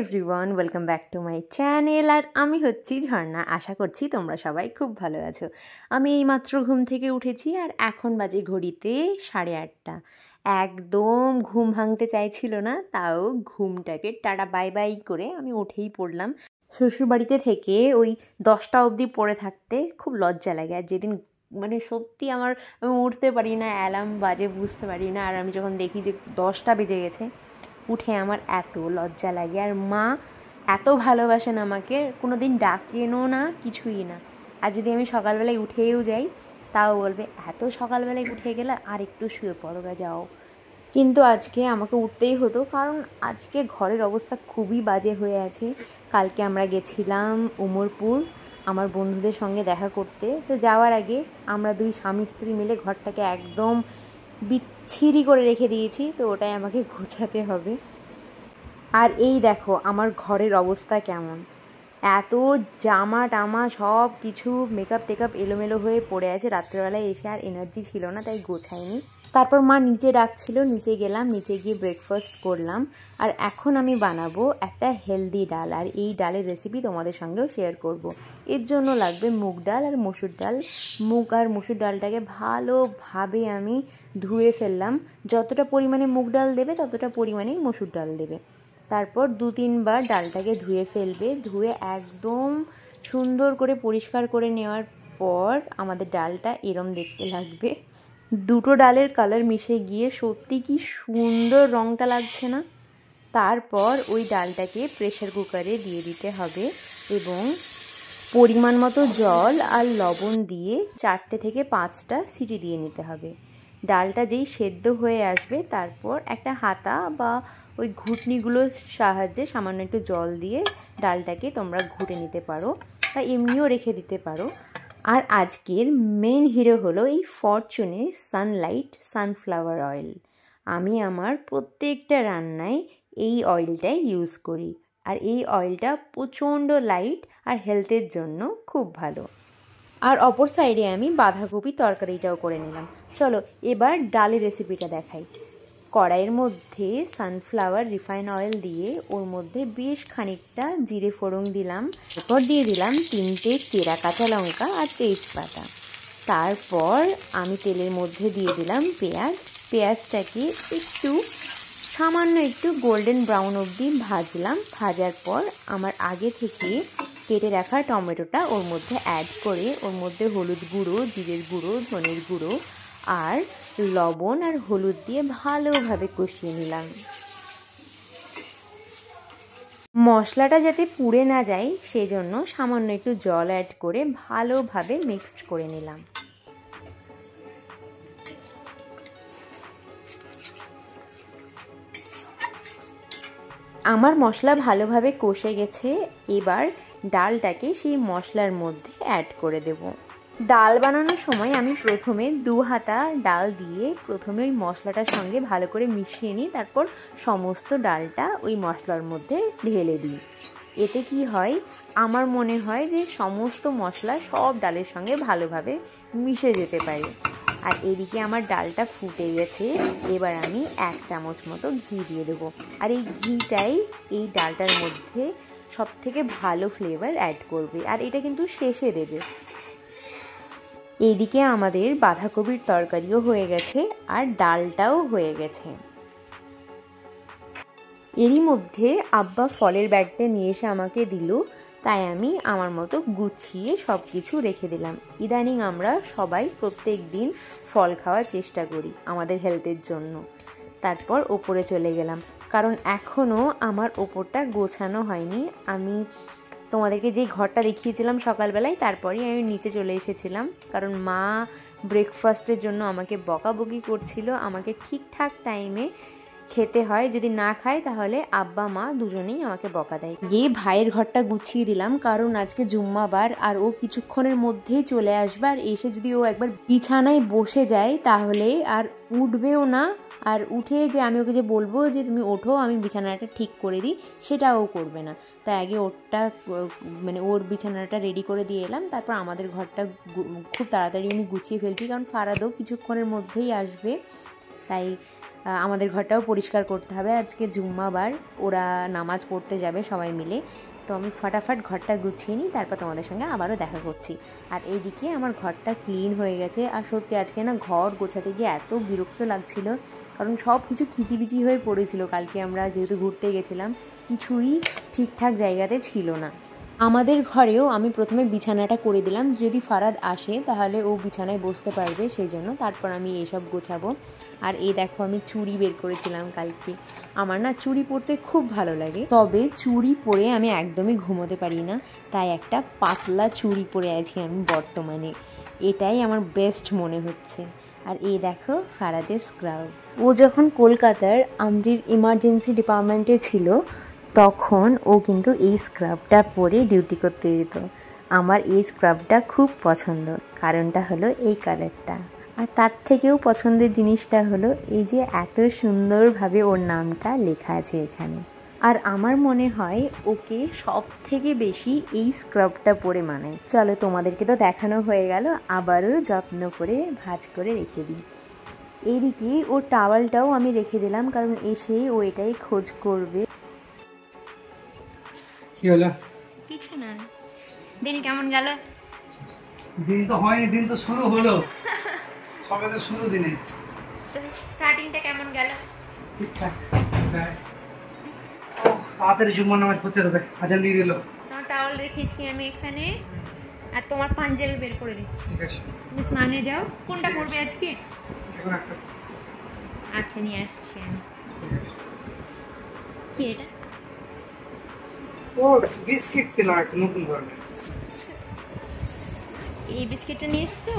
Everyone, welcome back to my channel. আর আমি হচ্ছি ঝর্ণা। আশা করছি তোমরা সবাই খুব ভালো আছো। আমি এইমাত্র ঘুম থেকে উঠেছি আর এখন বাজে ঘড়িতে 8:30। একদম ঘুম ভাঙতে চাইছিল না, তাও ঘুমটাকে টাটা বাই বাই করে আমি উঠেই পড়লাম। শ্বশুরবাড়িতে থেকে ওই 10টা অবধি পড়ে থাকতে খুব লজ্জা লাগে। আর যেদিন সত্যি আমি উঠতে পারি না, অ্যালার্ম বাজে বুঝতে পারি না, আর আমি যখন দেখি যে 10টা বেজে গেছে, উঠে আমার এত লজ্জা লাগে। আর মা এত ভালোবাসেন আমাকে, কোনো দিন ডাকেনও না, কিছুই না। আর যদি আমি সকালবেলায় উঠেও যাই, তাও বলবে এত সকালবেলায় উঠে গেলে আর একটু শুয়ে পড়ো গা, যাও। কিন্তু আজকে আমাকে উঠতেই হতো, কারণ আজকে ঘরের অবস্থা খুবই বাজে হয়ে আছে। কালকে আমরা গেছিলাম উমরপুর আমার বন্ধুদের সঙ্গে দেখা করতে। তো যাওয়ার আগে আমরা দুই স্বামী স্ত্রী মিলে ঘরটাকে একদম বিচ্ছিরি করে রেখে দিয়েছি, তো ওটাই আমাকে গোছাতে হবে। আর এই দেখো আমার ঘরের অবস্থা কেমন, এত জামা টামা সব কিছু মেকআপ টেকআপ এলোমেলো হয়ে পড়ে আছে। রাত্রেবেলায় এসে আর এনার্জি ছিল না, তাই গোছাইনি। তারপর মা নিচে ডাকছিল, নিচে গেলাম, নিচে গিয়ে ব্রেকফাস্ট করলাম। আর এখন আমি বানাবো একটা হেলদি ডাল, আর এই ডালের রেসিপি তোমাদের সঙ্গেও শেয়ার করব। এর জন্য লাগবে মুগ ডাল আর মসুর ডাল। মুগ আর মসুর ডালটাকে ভালোভাবে আমি ধুয়ে ফেললাম। যতটা পরিমাণে মুগ ডাল দেবে ততটা পরিমাণেই মসুর ডাল দেবে। তারপর 2-3 বার ডালটাকে ধুয়ে ফেলবে। ধুয়ে একদম সুন্দর করে পরিষ্কার করে নেওয়ার পর আমাদের ডালটা এরম দেখতে লাগবে। দুটো ডালের কালার মিশে গিয়ে সত্যি কি সুন্দর রঙটা লাগছে না? তারপর ওই ডালটাকে প্রেসার কুকারে দিয়ে দিতে হবে এবং পরিমাণ মতো জল আর লবণ দিয়ে 4টে থেকে 5টা সিটি দিয়ে নিতে হবে। ডালটা যেই সেদ্ধ হয়ে আসবে, তারপর একটা হাতা বা ওই ঘুটনিগুলোর সাহায্যে সামান্য একটু জল দিয়ে ডালটাকে তোমরা ঘুটে নিতে পারো বা এমনিও রেখে দিতে পারো। আর আজকের মেন হিরো হলো এই ফরচুনের সানলাইট সানফ্লাওয়ার অয়েল। আমি আমার প্রত্যেকটা রান্নায় এই অয়েলটাই ইউজ করি, আর এই অয়েলটা প্রচণ্ড লাইট আর হেলথের জন্য খুব ভালো। আর অপর সাইডে আমি বাঁধাকপি তরকারিটাও করে নিলাম। চলো এবার ডালের রেসিপিটা দেখাই। কড়াইয়ের মধ্যে সানফ্লাওয়ার রিফাইন অয়েল দিয়ে ওর মধ্যে বেশ খানিকটা জিরে ফোড়ন দিলাম। এরপর দিয়ে দিলাম 3টে চেরা কাঁচা লঙ্কা আর তেজপাতা। তারপর আমি তেলের মধ্যে দিয়ে দিলাম পেঁয়াজ। পেঁয়াজটাকে সামান্য একটু গোল্ডেন ব্রাউন অবধি ভাজলাম। ভাজার পর আমার আগে থেকে কেটে রাখা টমেটোটা ওর মধ্যে অ্যাড করে ওর মধ্যে হলুদ গুঁড়ো, জিরের গুঁড়ো, ধনের গুঁড়ো আর লবণ আর হলুদ দিয়ে ভালোভাবে কষিয়ে নিলাম। মশলাটা যাতে পুড়ে না যায় সেজন্য সামান্য একটু জল অ্যাড করে ভালোভাবে মিক্সড করে নিলাম। আমার মশলা ভালোভাবে কষে গেছে। এবার ডালটাকে সেই মশলার মধ্যে অ্যাড করে দেব। ডাল বানানোর সময় আমি প্রথমে 2 হাতা ডাল দিয়ে প্রথমে ওই মশলাটার সঙ্গে ভালো করে মিশিয়ে নিই, তারপর সমস্ত ডালটা ওই মশলার মধ্যে ঢেলে দিই। এতে কি হয়, আমার মনে হয় যে সমস্ত মশলা সব ডালের সঙ্গে ভালোভাবে মিশে যেতে পারে। আর এদিকে আমার ডালটা ফুটে গেছে। এবার আমি 1 চামচ মতো ঘি দিয়ে দেবো। আর এই ঘিটাই এই ডালটার মধ্যে সবথেকে ভালো ফ্লেভার অ্যাড করবে, আর এটা কিন্তু শেষে দেবে। এইদিকে আমাদের বাঁধাকপির তরকারিও হয়ে গেছে আর ডালটাও হয়ে গেছে। এরই মধ্যে আব্বা ফলের ব্যাগটা নিয়ে এসে আমাকে দিল, তাই আমি আমার মতো গুছিয়ে সব কিছু রেখে দিলাম। ইদানিং আমরা সবাই প্রত্যেক দিন ফল খাওয়ার চেষ্টা করি আমাদের হেলথের জন্য। তারপর ওপরে চলে গেলাম, কারণ এখনও আমার ওপরটা গোছানো হয়নি। আমি তোমাদেরকে যেই ঘরটা দেখিয়েছিলাম সকালবেলায়, তারপরেই আমি নিচে চলে এসেছিলাম, কারণ মা ব্রেকফাস্টের জন্য আমাকে বকাবকি করছিল। আমাকে ঠিকঠাক টাইমে খেতে হয়, যদি না খাই তাহলে আব্বা মা দুজনেই আমাকে বকা দেয়। গিয়ে ভাইয়ের ঘরটা গুছিয়ে দিলাম, কারণ আজকে জুম্মাবার আর ও কিছুক্ষণের মধ্যেই চলে আসবে। আর এসে যদি ও একবার বিছানায় বসে যায় তাহলে আর উঠবেও না। আর উঠে যে আমি ওকে যে বলবো যে তুমি ওঠো আমি বিছানাটা ঠিক করে দিই, সেটাও করবে না। তাই আগে ওর বিছানাটা রেডি করে দিয়ে এলাম। তারপর আমাদের ঘরটা খুব তাড়াতাড়ি আমি গুছিয়ে ফেলছি, কারণ ফারাদও কিছুক্ষণের মধ্যেই আসবে। তাই আমাদের ঘরটাও পরিষ্কার করতে হবে, আজকে জুম্মাবার, ওরা নামাজ পড়তে যাবে সবাই মিলে। তো আমি ফটাফট ঘরটা গুছিয়ে নিই, তারপর তোমাদের সঙ্গে আবারও দেখা করছি। আর এইদিকে আমার ঘরটা ক্লিন হয়ে গেছে। আর সত্যি আজকে না ঘর গোছাতে গিয়ে এত বিরক্ত লাগছিল, কারণ সব কিছু খিচিবিচি হয়ে পড়েছিল। কালকে আমরা যেহেতু ঘুরতে গেছিলাম, কিছুই ঠিকঠাক জায়গাতে ছিল না। আমাদের ঘরেও আমি প্রথমে বিছানাটা করে দিলাম, যদি ফারাদ আসে তাহলে ও বিছানায় বসতে পারবে, সেই জন্য তারপর আমি এসব গোছাবো। আর এই দেখো আমি চুড়ি বের করেছিলাম কালকে। আমার না চুড়ি পরতে খুব ভালো লাগে, তবে চুড়ি পরে আমি একদমই ঘুমোতে পারি না, তাই একটা পাতলা চুড়ি পরে আছি আমি বর্তমানে। এটাই আমার বেস্ট মনে হচ্ছে। আর এই দেখো ফারাদের স্ক্রাব। ও যখন কলকাতার আমরির ইমার্জেন্সি ডিপার্টমেন্টে ছিল, তখন ও কিন্তু এই স্ক্রাবটা পরে ডিউটি করতে যেত। আমার এই স্ক্রাবটা খুব পছন্দ, কারণটা হলো এই কালারটা। আর তার থেকেও পছন্দের জিনিসটা হলো এই যে এত সুন্দরভাবে ওর নামটা লেখা আছে এখানে। আর আমার মনে হয় ওকে সব থেকে বেশি এই স্ক্রাবটা পরে মানায়। চলো তোমাদেরকে তো দেখানো হয়ে গেল, আবারও যত্ন করে ভাঁজ করে রেখে দিই। এইদিকে ওর টাওয়ালটাও আমি রেখে দিলাম, কারণ এসেই ও এটাই খোঁজ করবে। কি হলো? কিছু না। দিন কেমন গেল? দিন তো হয়নি, দিন তো শুরু হলো। সবে তো শুরু দিনে। স্টার্টিংটা কেমন গেল? ঠিকঠাক। তাড়াতাড়ি জুম্মার নামাজ পড়তে হবে, আজান দিয়ে দিল। তোমার টাওয়াল রেখেছি আমি এখানে, আর তোমার পাঞ্জাবি বের করে দিচ্ছি। ঠিক আছে, তুমি স্নানে যাও। কোনটা পরবে আজকে? এখন একটা। আচ্ছা নিয়ে আসছি আমি। কি এটা? ও বিস্কিট পেলা একটা নতুন ধরনের। এই বিস্কিটটা নিয়ে এসছো?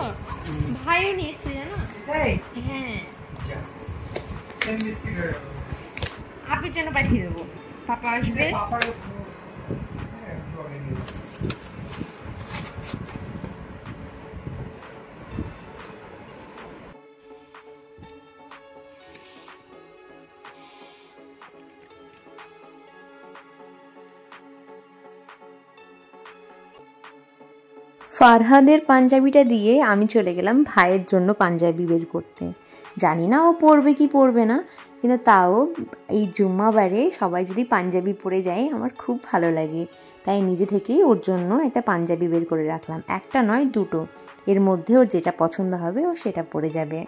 ভাইও নিয়ে এসছে জানো? হ্যাঁ। সেম বিস্কিট হয়ে গেল। আপনার জন্য পাঠিয়ে দেবো, পাপা আসবে। ফারহাদের পাঞ্জাবিটা দিয়ে আমি চলে গেলাম ভাইয়ের জন্য পাঞ্জাবি বের করতে। জানি না ও পরবে কি পরবে না, কিন্তু তাও এই জুম্মাবারে সবাই যদি পাঞ্জাবি পরে যায় আমার খুব ভালো লাগে, তাই নিজে থেকেই ওর জন্য একটা পাঞ্জাবি বের করে রাখলাম। একটা নয়, দুটো। এর মধ্যে ওর যেটা পছন্দ হবে ও সেটা পরে যাবে।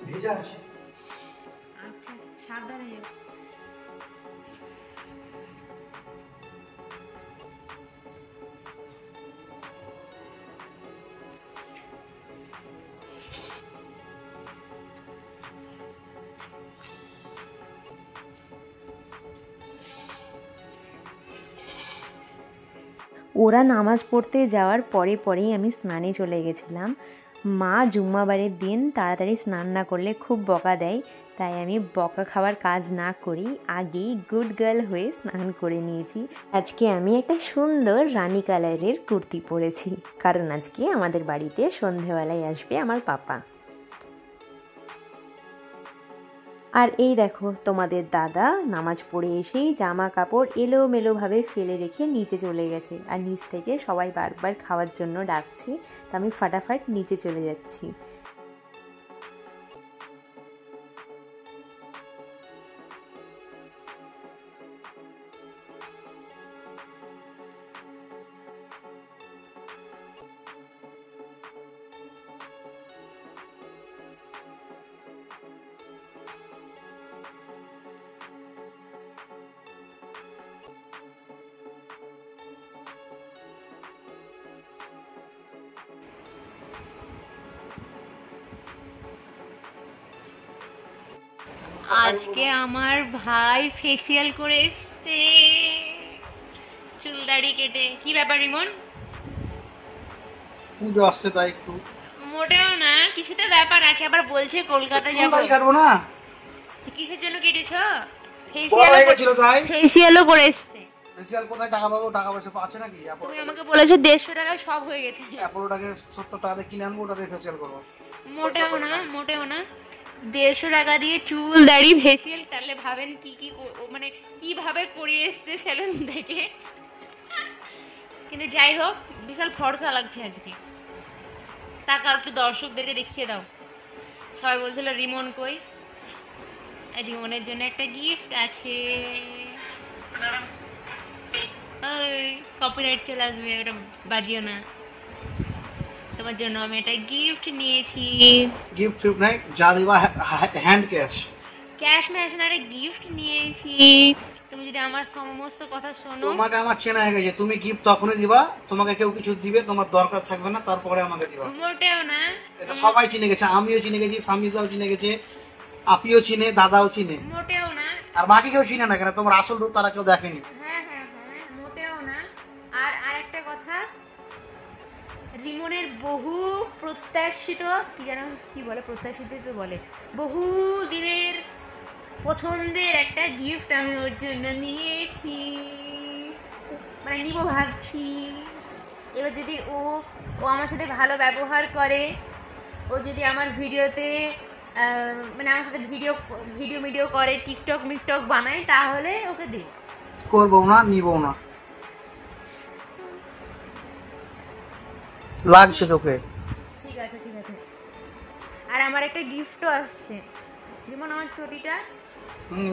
ভেজা আছে। আচ্ছা সাবধানে যাও। ওরা নামাজ পড়তে যাওয়ার পরেই আমি স্নানে চলে গেছিলাম। মা জুম্মাবারের দিন তাড়াতাড়ি স্নান না করলে খুব বকা দেয়, তাই আমি বকা খাওয়ার কাজ না করি আগেই গুড গার্ল হয়ে স্নান করে নিয়েছি। আজকে আমি একটা সুন্দর রানী কালারের কুর্তি পরেছি, কারণ আজকে আমাদের বাড়িতে সন্ধেবেলায় আসবে আমার পাপা। আর এই দেখো তোমাদের দাদা নামাজ পড়ে এসেই জামা কাপড় এলোমেলোভাবে ফেলে রেখে নিচে চলে গেছে, আর নিচ থেকে সবাই বারবার খাওয়ার জন্য ডাকছে, তো আমি ফাটাফাট নিচে চলে যাচ্ছি। আজকে আমার ভাই ফেসিয়াল করে এসছে, চুল দাড়ি কেটে। কি ব্যাপার রিমন? পুজো আসছে তাই একটু। মোটেও না, কিছুতে ব্যাপার আছে। আবার বলছে কলকাতা যাবো। কাটবো না। কিসের জন্য কেটেছো? ফেসিয়ালও করে এসছে। ফেসিয়াল কোথায় টাকা পাবো? টাকা পয়সা আছে নাকি? তুমি আমাকে বলেছো 150 টাকায় সব হয়ে গেছে। অ্যাপোলোটাকে 70 টাকা দিয়ে কিনে আনবো, ওটা দিয়ে ফেসিয়াল করবো। মোটেও না, মোটেও না। 150 টাকা দিয়ে চুল দাড়ি ফেসিয়াল, তাহলে ভাবেন কি কি মানে কিভাবে করিয়ে এসছে সেলুন থেকে। কিন্তু যাই হোক, বিশাল ফর্সা লাগছে আজকে। টাকা একটু দর্শকদেরকে দেখিয়ে দাও। সবাই বলছিল রিমন কই, রিমনের জন্য একটা গিফট আছে। ওই কপিরাইট চলে আসবে, ওটা বাজিও না। তোমার জন্য আমি একটা গিফট নিয়েছি। গিফট নাই, যা দিবা হ্যান্ড ক্যাশ। ক্যাশ না, এখন একটা গিফট নিয়েছি। তুমি যদি আমার সমস্ত কথা শোনো। তোমাকে আমার চেনা হয়ে গেছে, তুমি গিফট তখনই দিবা, তোমাকে কেউ কিছু দিবে, তোমার দরকার থাকবে না, তারপরে আমাকে দিবা। মোটেও না। এটা সবাই চিনে গেছে, আমিও চিনে গেছি, সামিজাও চিনে গেছে, আপিও চিনে, দাদাও চিনে। মোটেও না। আর বাকি কেউ চিনে না, কেন তোমার আসল রূপ তারা কেউ দেখেনি। হ্যাঁ হ্যাঁ হ্যাঁ, মোটেও না। আর আরেকটা কথা, রিমনের বহু প্রত্যাশিত, কি যেন কি বলে, প্রত্যাশিত তো বলে, বহু দিনের পছন্দের একটা গিফট আমি ওর জন্য নিয়েছি, মানে নিব ভাবছি। এবার যদি ও আমার সাথে ভালো ব্যবহার করে, ও যদি আমার ভিডিওতে মানে আমার সাথে ভিডিও করে, টিকটক বানায়, তাহলে ওকে দিই। করবো না, নিবো না, লাগছে তোকে। ঠিক আছে ঠিক আছে। আর আমার একটা গিফটও আসছে। যেমন আমার চটিটা,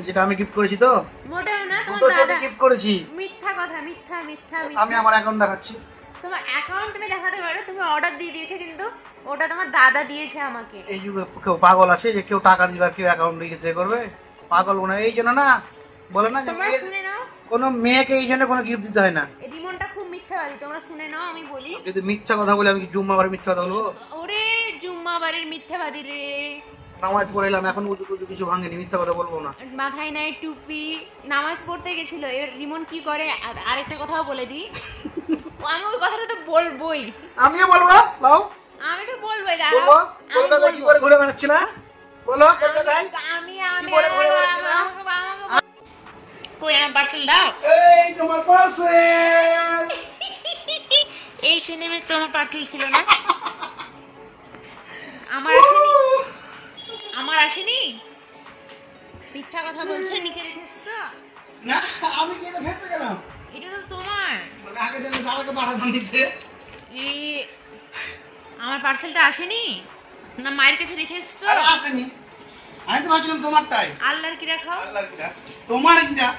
যেটা আমি গিফট করেছি তো। মোটেও না, তোমার দুটো দাদা। চটি গিফট করেছি। মিথ্যা কথা, মিথ্যা মিথ্যা আমি মিথ্যা। আমার অ্যাকাউন্ট দেখাচ্ছি। তোমার অ্যাকাউন্ট তুমি দেখাতে পারো, তুমি অর্ডার দিয়ে দিয়েছো, কিন্তু ওটা তোমার দাদা দিয়েছে আমাকে। এই যুগে কেউ পাগল আছে যে কেউ টাকা দিবার কেউ অ্যাকাউন্ট রিচার্জ করবে? পাগল মনে হয়। এই জন্য না বলে না যে তোমরা শুনে নাও, কোনো মেয়েকে এই জন্য কোনো গিফট দিতে হয় না। এই রিমনটা খুব মিথ্যাবাদী, তোমরা শুনে নাও আমি বলি। যদি মিথ্যা কথা বলে, আমি কি জুম্মাবার মিথ্যা কথা বলবো? ওরে জুম্মাবারের মিথ্যাবাদী রে। নামাজ পড়ে এলাম, এখন উজু টুজু কিছু ভাঙেনি, মিথ্যা কথা বলবো না। মাথায় নাই টুপি, নামাজ পড়তে গেছিল। এবার রিমন কি করে, আরেকটা কথাও বলে দিই, আমি ওই কথাটা তো বলবোই। আমিও বলবো, লাও আমি তো বলবোই, বলবো। কলকাতা কি করে ঘুরে বেড়াচ্ছি না, বলো কলকাতায় আমি কি করে ঘুরে বেড়াচ্ছি না? কই আমার পার্সেল দাও। এই তোমার পার্সেল। এই সিনেমে তোমার পার্সেল ছিল না? আমার আসেনি, আমার আসেনি। মিথ্যা কথা বলছো, নিচে রেখে এসছো। না, আমি কি এটা ফেসে গেলাম? এটা তো তোমার। মানে আগে যেন দাদাকে পাঠাতাম নিতে। এই আমার পার্সেলটা আসেনি না, মায়ের কাছে রেখে এসছো। আরে আসেনি, আমি তো ভাবছিলাম তোমারটাই। আল্লাহর কি রাখাও, আল্লাহর কিরা, তোমার কিরা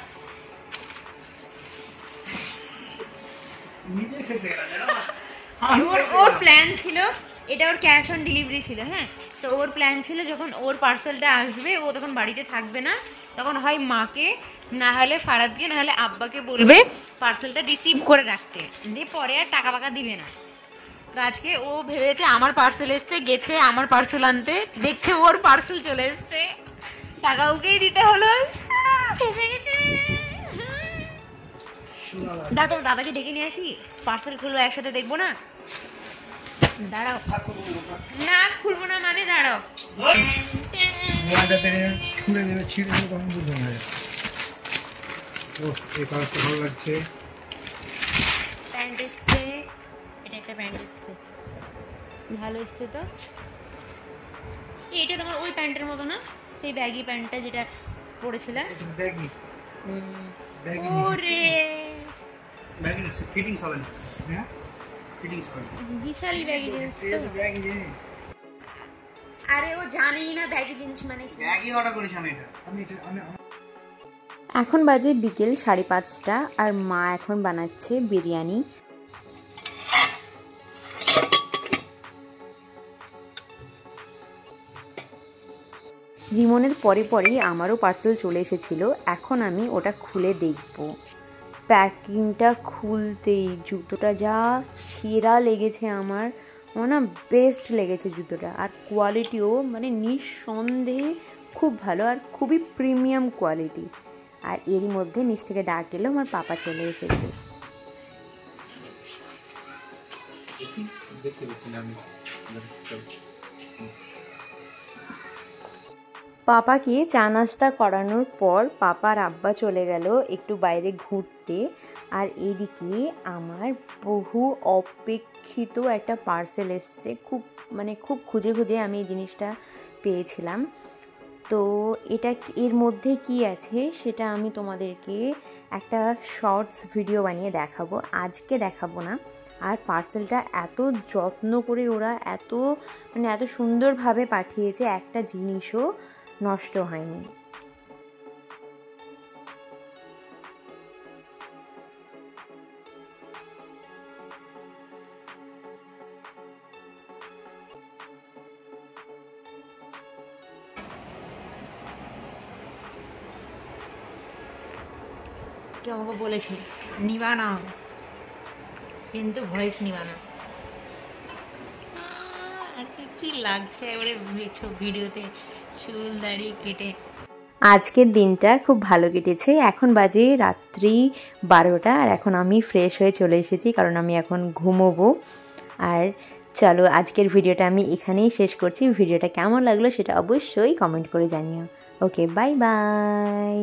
নিজে ফেসে গেলাম। ওর প্ল্যান ছিল, এটা ওর ক্যাশ অন ডেলিভারি ছিল। হ্যাঁ, তো ওর প্ল্যান ছিল যখন ওর পার্সেলটা আসবে, ও তখন বাড়িতে থাকবে না, তখন হয় মাকে, না হলে ফারাদকে, না হলে আব্বাকে বলবে পার্সেলটা রিসিভ করে রাখতে, দিয়ে পরে আর টাকা পাকা দিবে না। তো আজকে ও ভেবেছে আমার পার্সেল এসছে, গেছে আমার পার্সেল আনতে, দেখছে ওর পার্সেল চলে এসছে, টাকা ওকেই দিতে হলো। ফেসে গেছে। দাদা, দাদাকে ডেকে নিয়ে আসি, পার্সেল খুলবো একসাথে, দেখবো না? দাঁড়াও না, খুলবো না মানে দাঁড়াও। ছুঁড়ে দেবে, ছিঁড়ে দেবে, তখন বুঝতে হবে। ও, এই কালারটা ভালো লাগছে। প্যান্ট এসছে, এটা একটা প্যান্ট এসছে, ভালো এসছে তো। এটা তোমার ওই প্যান্টের মতো না, সেই ব্যাগি প্যান্টটা যেটা পরেছিলে। ব্যাগি, ব্যাগি ওরে ব্যাগি না, ফিটিংস হবে না। হ্যাঁ, ফিটিংস হবে না। বিশাল ব্যাগি জিন্স তো। ব্যাগি যে, আরে ও জানেই না ব্যাগি জিন্স মানে কি। ব্যাগি অর্ডার করেছি আমি। এটা আমি এখন বাজে বিকেল 5:30 আর মা এখন বানাচ্ছে বিরিয়ানি। রিমনের পরে পরেই আমারও পার্সেল চলে এসেছিল, এখন আমি ওটা খুলে দেখব। প্যাকিংটা খুলতেই জুতোটা যা সেরা লেগেছে আমার, না বেস্ট লেগেছে জুতোটা, আর কোয়ালিটিও মানে নিঃসন্দেহে খুব ভালো, আর খুবই প্রিমিয়াম কোয়ালিটি। আর এরই মধ্যে নিচ থেকে ডাক এলো, আমার পাপা চলে এসেছে। পাপাকে চা নাস্তা করানোর পর পাপার আব্বা চলে গেল একটু বাইরে ঘুরতে। আর এদিকে আমার বহু অপেক্ষিত একটা পার্সেল এসছে, খুব খুঁজে খুঁজে আমি এই জিনিসটা পেয়েছিলাম। তো এটা এর মধ্যে কি আছে সেটা আমি তোমাদেরকে একটা শর্টস ভিডিও বানিয়ে দেখাবো, আজকে দেখাবো না। আর পার্সেলটা এত যত্ন করে ওরা এত সুন্দরভাবে পাঠিয়েছে, একটা জিনিসও নষ্ট হয়নি। কেউ আমাকে বলেছে নিবা না, কিন্তু ভয়েস নিবা না। আর কি লাগছে এবারে ভিডিওতে চুল দাড়ি কেটে। আজকের দিনটা খুব ভালো কেটেছে। এখন বাজে রাত্রি 12টা, আর এখন আমি ফ্রেশ হয়ে চলে এসেছি কারণ আমি এখন ঘুমোবো। আর চলো আজকের ভিডিওটা আমি এখানেই শেষ করছি। ভিডিওটা কেমন লাগলো সেটা অবশ্যই কমেন্ট করে জানিও। ওকে, বাই বাই।